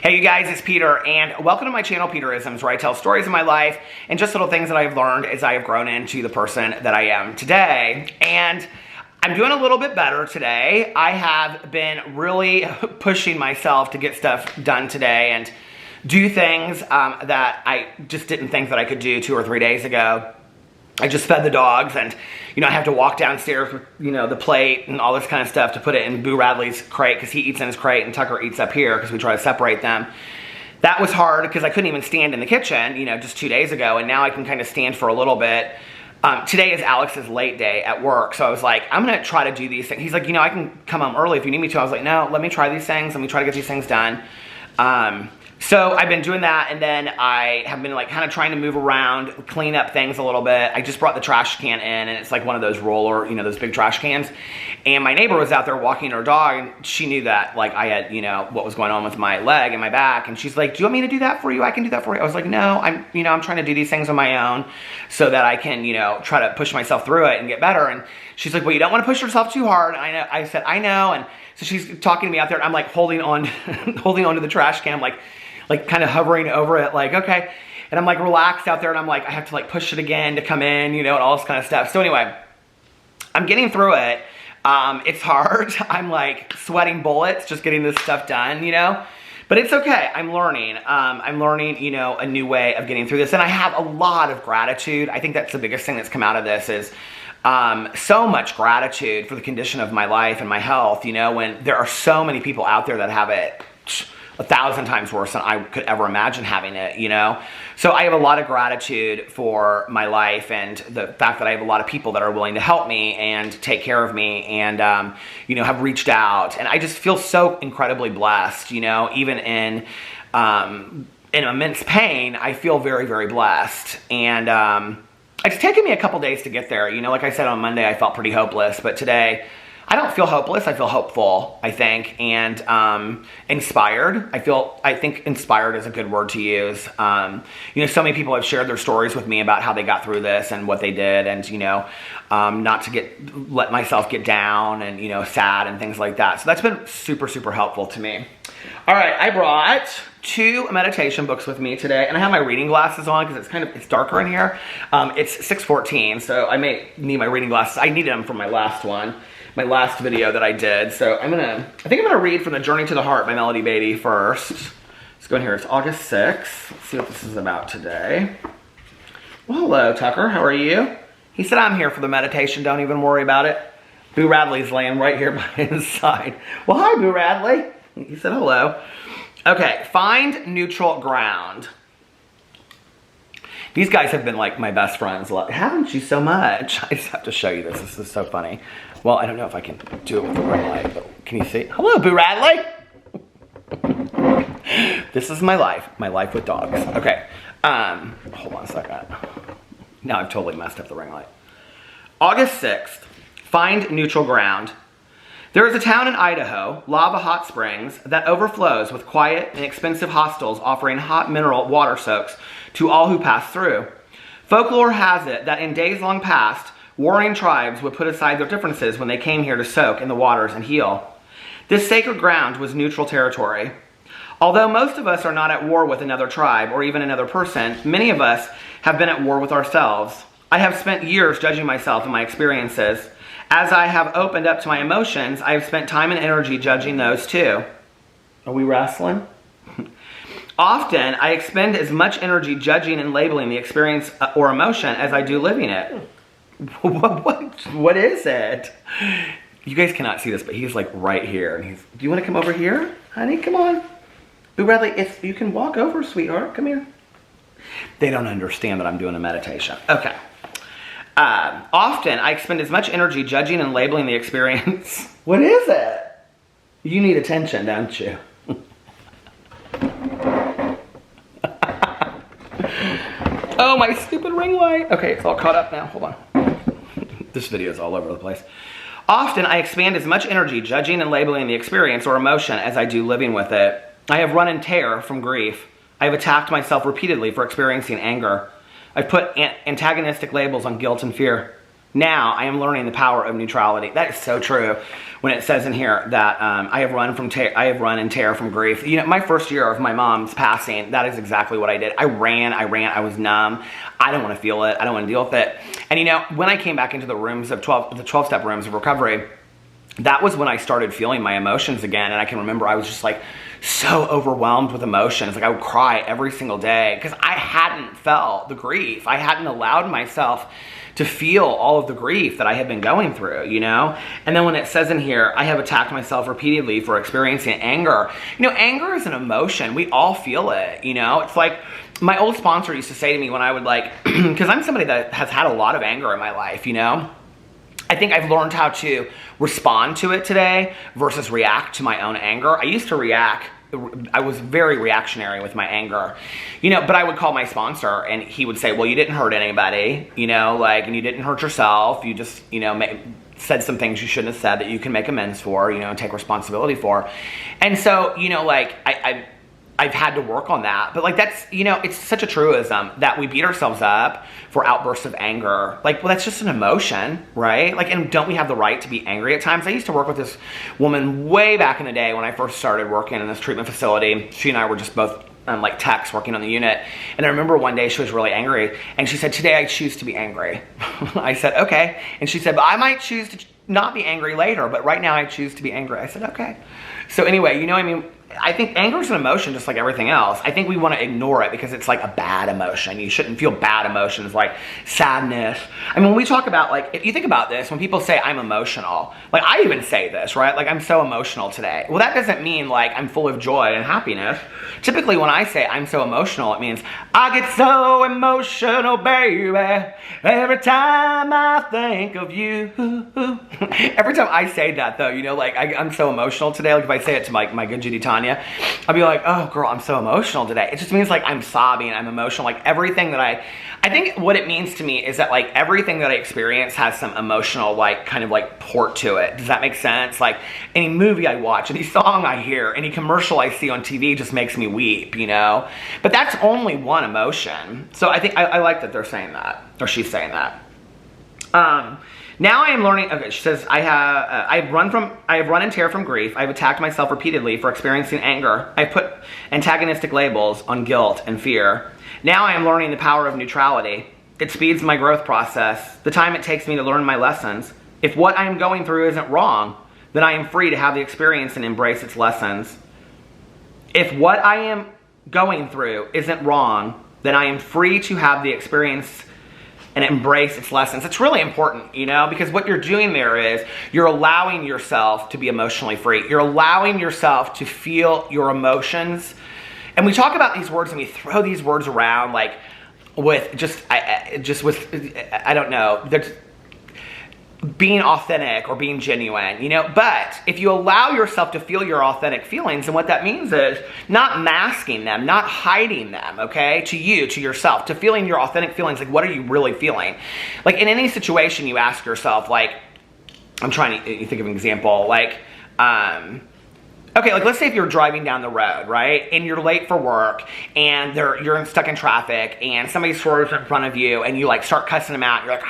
Hey you guys, it's Peter, and welcome to my channel, Peterisms, where I tell stories of my life and just little things that I've learned as I have grown into the person that I am today. And I'm doing a little bit better today. I have been really pushing myself to get stuff done today and do things that I just didn't think that I could do 2 or 3 days ago. I just fed the dogs, and I have to walk downstairs with the plate and all this kind of stuff to put it in Boo Radley's crate because he eats in his crate and Tucker eats up here because we try to separate them. That was hard because I couldn't even stand in the kitchen, just 2 days ago, and now I can kind of stand for a little bit. Today is Alex's late day at work, so I was like, I'm gonna try to do these things. He's like, I can come home early if you need me to. I was like, no, let me try these things. Let me try to get these things done. So I've been doing that, and then I have been kind of trying to move around, clean up things a little bit. I just brought the trash can in, and it's like one of those roller, those big trash cans. And my neighbor was out there walking her dog, and she knew that I had, what was going on with my leg and my back. And she's like, do you want me to do that for you? I can do that for you. I was like, no, I'm trying to do these things on my own so that I can, try to push myself through it and get better. And she's like, well, you don't want to push yourself too hard. And I said, I know. And so she's talking to me out there, and I'm holding on, holding onto the trash can. I'm like kind of hovering over it, okay. And I'm relaxed out there, and I'm I have to push it again to come in, and all this kind of stuff. So anyway, I'm getting through it. It's hard. I'm sweating bullets just getting this stuff done, but it's okay. I'm learning. I'm learning, a new way of getting through this. And I have a lot of gratitude. I think that's the biggest thing that's come out of this is so much gratitude for the condition of my life and my health, when there are so many people out there that have it 1,000 times worse than I could ever imagine having it, So I have a lot of gratitude for my life and the fact that I have a lot of people that are willing to help me and take care of me and, have reached out. And I just feel so incredibly blessed, even in immense pain, I feel very, very blessed. And it's taken me a couple days to get there. Like I said on Monday, I felt pretty hopeless, but today I don't feel hopeless. I feel hopeful, I think, and inspired. I think inspired is a good word to use. So many people have shared their stories with me about how they got through this and what they did, and not to let myself get down and sad and things like that. So that's been super, super helpful to me. All right, I brought 2 meditation books with me today, and I have my reading glasses on because it's darker in here. It's 6:14, so I may need my reading glasses. I needed them for my last one. My last video that I did. So I think I'm gonna read from The Journey to the Heart by Melody Beatty first. Let's go in here. It's August 6th. Let's see what this is about today. Well, hello, Tucker. How are you? He said, I'm here for the meditation. Don't even worry about it. Boo Radley's laying right here by his side. Well, hi, Boo Radley. He said hello. Okay, find neutral ground. These guys have been my best friends. Haven't you so much? I just have to show you this. This is so funny. Well, I don't know if I can do it with the ring light, but can you see? Hello, Boo Radley. This is my life with dogs. Okay, hold on a second. Now I've totally messed up the ring light. August 6th, find neutral ground. There is a town in Idaho, Lava Hot Springs, that overflows with quiet and expensive hostels offering hot mineral water soaks to all who pass through. Folklore has it that in days long past, warring tribes would put aside their differences when they came here to soak in the waters and heal. This sacred ground was neutral territory. Although most of us are not at war with another tribe or even another person, many of us have been at war with ourselves. I have spent years judging myself and my experiences. As I have opened up to my emotions, I have spent time and energy judging those too. Are we wrestling? Often, I expend as much energy judging and labeling the experience or emotion as I do living it. What is it? You guys cannot see this, but he's right here. And do you want to come over here? Honey, come on. Boo Radley, if you can walk over, sweetheart, come here. They don't understand that I'm doing a meditation. Okay. Often, I expend as much energy judging and labeling the experience. What is it? You need attention, don't you? Oh, my stupid ring light. Okay, it's all caught up now. Hold on. This video is all over the place. Often, I expend as much energy judging and labeling the experience or emotion as I do living with it. I have run in terror from grief. I have attacked myself repeatedly for experiencing anger. I've put antagonistic labels on guilt and fear. Now I am learning the power of neutrality. That is so true. When it says in here that I have run in terror from grief. You know, my first year of my mom's passing, that is exactly what I did. I ran. I was numb. I don't want to feel it. I don't want to deal with it. And you know, when I came back into the rooms of the 12-step rooms of recovery, that was when I started feeling my emotions again. And I can remember I was just like so overwhelmed with emotions. Like I would cry every single day because I hadn't felt the grief. I hadn't allowed myself to feel all of the grief that I had been going through, you know? And then when it says in here, I have attacked myself repeatedly for experiencing anger. You know, anger is an emotion. We all feel it, you know? It's like my old sponsor used to say to me when I would like, because I'm somebody that has had a lot of anger in my life, you know? I think I've learned how to respond to it today versus react to my own anger. I used to react. I was very reactionary with my anger, you know, but I would call my sponsor and he would say, well, you didn't hurt anybody, you know, like, and you didn't hurt yourself. You just, you know, said some things you shouldn't have said that you can make amends for, you know, and take responsibility for. And so, you know, like I've had to work on that, but like that's, you know, it's such a truism that we beat ourselves up for outbursts of anger. Like, well, that's just an emotion, right? Like, and don't we have the right to be angry at times? I used to work with this woman way back in the day when I first started working in this treatment facility. She and I were just both like techs working on the unit. And I remember one day she was really angry and she said, today I choose to be angry. I said, okay. And she said, but I might choose to not be angry later, but right now I choose to be angry. I said, okay. So anyway, you know, I mean, I think anger is an emotion just like everything else. I think we want to ignore it because it's like a bad emotion. You shouldn't feel bad emotions like sadness. I mean, when we talk about like, if you think about this, when people say I'm emotional, like I even say this, right? Like I'm so emotional today. Well, that doesn't mean like I'm full of joy and happiness. Typically when I say I'm so emotional, it means I get so emotional, baby, every time I think of you. Every time I say that though, you know, like I'm so emotional today. Like if I say it to my good Judy Tanya, I'll be like, oh girl, I'm so emotional today. It just means like I'm sobbing, I'm emotional, like everything that I think what it means to me is that like everything that I experience has some emotional like kind of like port to it. Does that make sense? Like any movie I watch, any song I hear, any commercial I see on TV just makes me weep, you know? But that's only one emotion. So I think I like that they're saying that, or she's saying that. Now I am learning, okay, she says, I have run in terror from grief. I've attacked myself repeatedly for experiencing anger. I put antagonistic labels on guilt and fear. Now I am learning the power of neutrality. It speeds my growth process, the time it takes me to learn my lessons. If what I am going through isn't wrong, then I am free to have the experience and embrace its lessons. If what I am going through isn't wrong, then I am free to have the experience and embrace its lessons. It's really important, you know, because what you're doing there is you're allowing yourself to be emotionally free. You're allowing yourself to feel your emotions. And we talk about these words and we throw these words around like with I don't know, there's being authentic or being genuine, you know, but if you allow yourself to feel your authentic feelings, and what that means is not masking them, not hiding them, okay, to you, to yourself, to feeling your authentic feelings, like what are you really feeling? Like in any situation you ask yourself, like, I'm trying to think of an example, like, okay, like let's say if you're driving down the road, right, and you're late for work, and you're stuck in traffic, and somebody swerves in front of you, and you like start cussing them out, and you're like,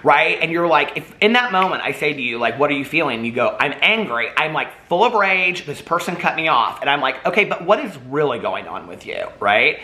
right? And you're like, if in that moment I say to you, like, what are you feeling? You go, I'm angry. I'm like full of rage. This person cut me off. And I'm like, okay, but what is really going on with you, right?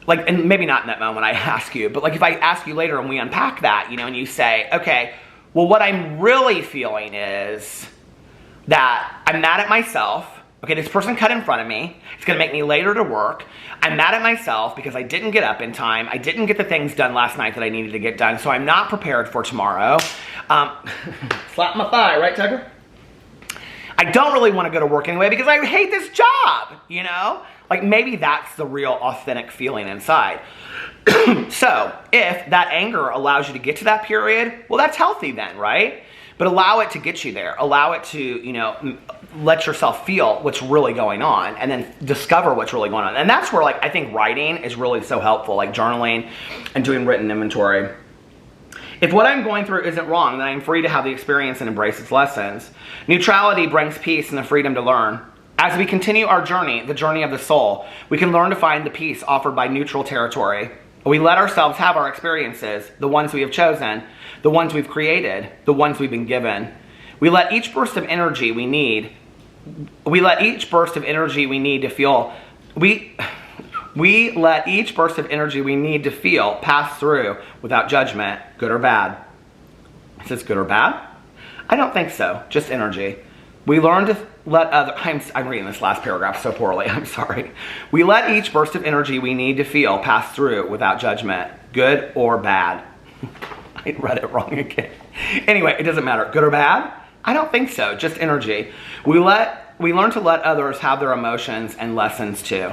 Like, and maybe not in that moment I ask you, but like if I ask you later and we unpack that, you know, and you say, okay, well, what I'm really feeling is that I'm mad at myself. Okay, this person cut in front of me. It's gonna make me later to work. I'm mad at myself because I didn't get up in time. I didn't get the things done last night that I needed to get done, so I'm not prepared for tomorrow. Slap my thigh, right, Tucker? I don't really want to go to work anyway because I hate this job, you know? Like maybe that's the real authentic feeling inside. So if that anger allows you to get to that period, well, that's healthy then, right? But allow it to get you there. Allow it to, you know, let yourself feel what's really going on and then discover what's really going on. And that's where, like, I think writing is really so helpful, like journaling and doing written inventory. If what I'm going through isn't wrong, then I'm free to have the experience and embrace its lessons. Neutrality brings peace and the freedom to learn. As we continue our journey, the journey of the soul, we can learn to find the peace offered by neutral territory. We let ourselves have our experiences, the ones we have chosen, the ones we've created, the ones we've been given. We let each burst of energy we need to feel, we let each burst of energy we need to feel pass through without judgment, good or bad. Is this good or bad? I don't think so, just energy. We learn to let I'm reading this last paragraph so poorly, I'm sorry. We let each burst of energy we need to feel pass through without judgment, good or bad. I read it wrong again. Anyway, it doesn't matter, good or bad? I don't think so, just energy. We learn to let others have their emotions and lessons too.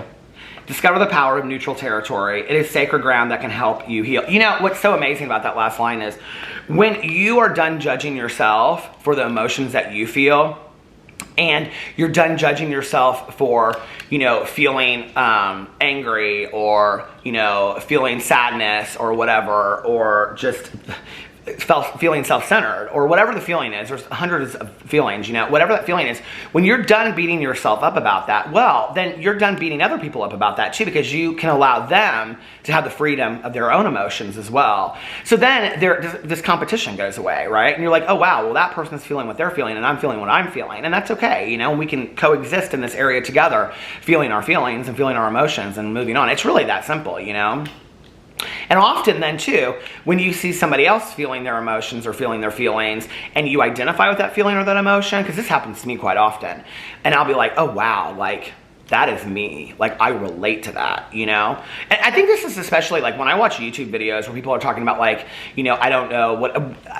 Discover the power of neutral territory. It is sacred ground that can help you heal. You know, what's so amazing about that last line is when you are done judging yourself for the emotions that you feel, and you're done judging yourself for, you know, feeling angry or, you know, feeling sadness or whatever, or just feeling self-centered or whatever the feeling is. There's hundreds of feelings, you know, whatever that feeling is. When you're done beating yourself up about that, well, then you're done beating other people up about that too, because you can allow them to have the freedom of their own emotions as well. So then this competition goes away, right? And you're like, oh wow, well that person's feeling what they're feeling and I'm feeling what I'm feeling. And that's okay, you know, we can coexist in this area together, feeling our feelings and feeling our emotions and moving on. It's really that simple, you know? And often then too, when you see somebody else feeling their emotions or feeling their feelings and you identify with that feeling or that emotion, because this happens to me quite often, and I'll be like, oh wow, like that is me. Like I relate to that, you know? And I think this is especially like when I watch YouTube videos where people are talking about like, you know, I don't know what,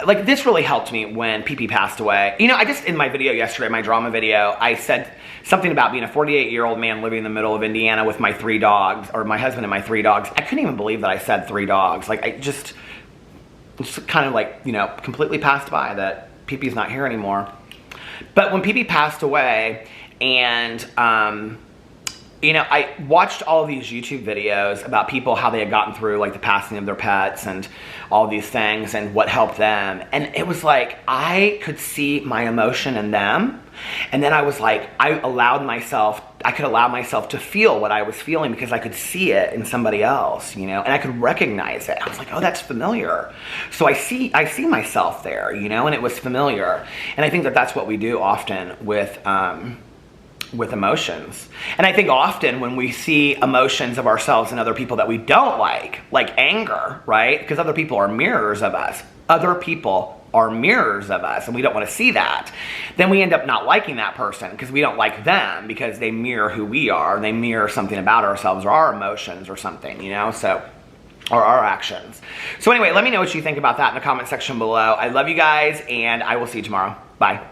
like this really helped me when PP passed away. You know, I just, in my video yesterday, my drama video, I said something about being a 48-year-old man living in the middle of Indiana with my 3 dogs, or my husband and my 3 dogs. I couldn't even believe that I said 3 dogs. Like I just kind of like, you know, completely passed by that PP's not here anymore. But when PP passed away and, you know, I watched all of these YouTube videos about people, how they had gotten through like the passing of their pets and all these things and what helped them. And it was like, I could see my emotion in them. And then I was like, I could allow myself to feel what I was feeling because I could see it in somebody else, you know, and I could recognize it. I was like, oh, that's familiar. So I see myself there, you know, and it was familiar. And I think that that's what we do often with emotions. And I think often when we see emotions of ourselves and other people that we don't like anger, right? Because other people are mirrors of us. Other people are mirrors of us and we don't want to see that. Then we end up not liking that person because we don't like them because they mirror who we are. They mirror something about ourselves or our emotions or something, you know? So, or our actions. So anyway, let me know what you think about that in the comment section below. I love you guys and I will see you tomorrow. Bye.